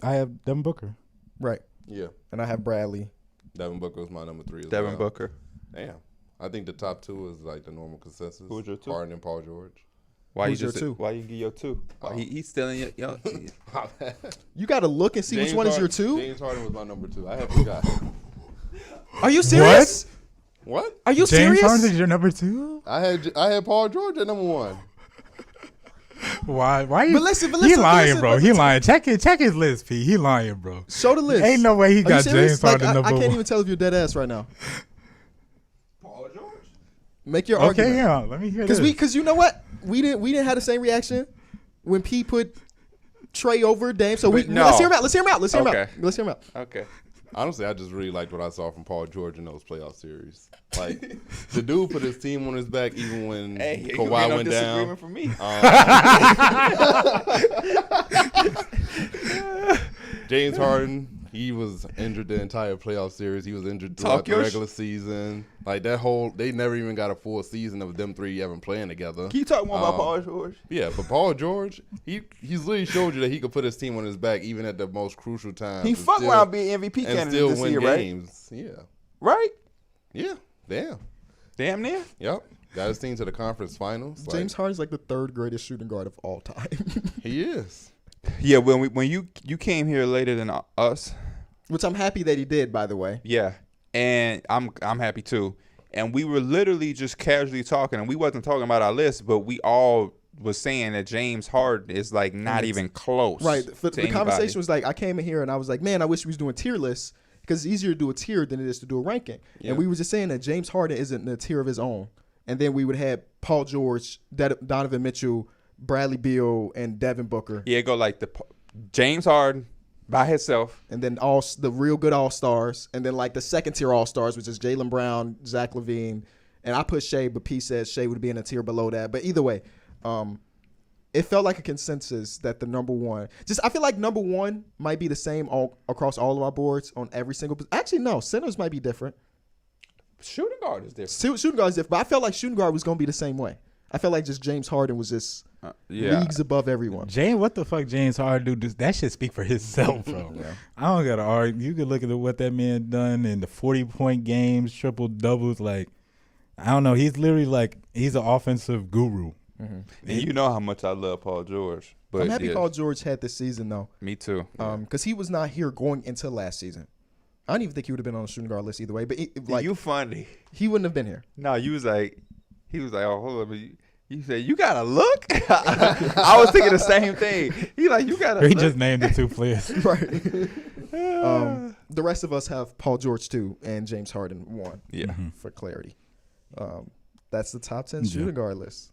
I have Devin Booker. Right. Yeah. And I have Bradley. Devin Booker was my number 3 as Devin well. Booker. Damn. I think the top 2 is like the normal consensus. Who's your 2? Harden and Paul George. Why Who's you your just 2? Why you give your 2? Oh. He's still in your. You got to look and see which one is your 2. James Harden was my number 2. I have forgot. Are you serious? What? Are you James serious? Harden is your number 2? I had Paul George at number 1. Why? Why you? But listen, he lying, listen, bro. He lying. Check his list, P. He lying, bro. Show the list. Ain't no way he Are got you serious? James Harden number I 1. can't even tell if you're dead ass right now. Paul George? Make your Okay, argument. yeah. Let me hear this. Because you know what? We didn't have the same reaction when P put Trey over Dame. So let's hear him out. Let's hear him out. Let's hear him out. Okay. Honestly, I just really liked what I saw from Paul George in those playoff series. Like, the dude put his team on his back even when Kawhi went down. For me. James Harden, he was injured the entire playoff series. He was injured throughout the regular season. Like, they never even got a full season of them 3 ever playing together. Can you talk more about Paul George? Yeah, but Paul George, he's literally showed you that he could put his team on his back even at the most crucial times. He fucked around being MVP and candidate still this win year, games. right? Yeah. Right? Yeah. Damn. Damn near. Yep. Got his team to the conference finals. James Harden's like the 3rd greatest shooting guard of all time. He is. Yeah, when you came here later than us, Which I'm happy that he did, by the way. yeah, and I'm happy too. And we were literally just casually talking, and we wasn't talking about our list, but we all was saying that James Harden is like not even close. Right. to The anybody. conversation was like, I came in here and I was like, man, I wish we was doing tier lists because it's easier to do a tier than it is to do a ranking. Yeah. And we were just saying that James Harden isn't in a tier of his own. And then we would have Paul George, Donovan Mitchell, Bradley Beal, and Devin Booker. Yeah, go like James Harden by himself. And then all the real good all-stars. And then like the second tier all-stars, which is Jaylen Brown, Zach LaVine. And I put Shea, but P says Shea would be in a tier below that. But either way, it felt like a consensus that the number 1. I feel like number 1 might be the same across all of our boards on every single. Actually, no, centers might be different. Shooting guard is different. Shooting guard is different, but I felt like shooting guard was going to be the same way. I felt like just James Harden was just leagues above everyone. What the fuck James Harden do? That should speak for himself, bro. Yeah. I don't got to argue. You can look at what that man done in the 40-point games, triple doubles. Like, I don't know. He's literally like, he's an offensive guru. And you know how much I love Paul George. But I'm happy Paul George had this season, though. Me too. Because he was not here going into last season. I don't even think he would have been on the shooting guard list either way. But You funny. he wouldn't have been here. No, he was like, oh, hold on. You said, you got to look? I was thinking the same thing. He like, you got to He look. just named the 2 players. Right. The rest of us have Paul George 2 and James Harden 1. Yeah. For clarity. That's the top 10 shooting guard list.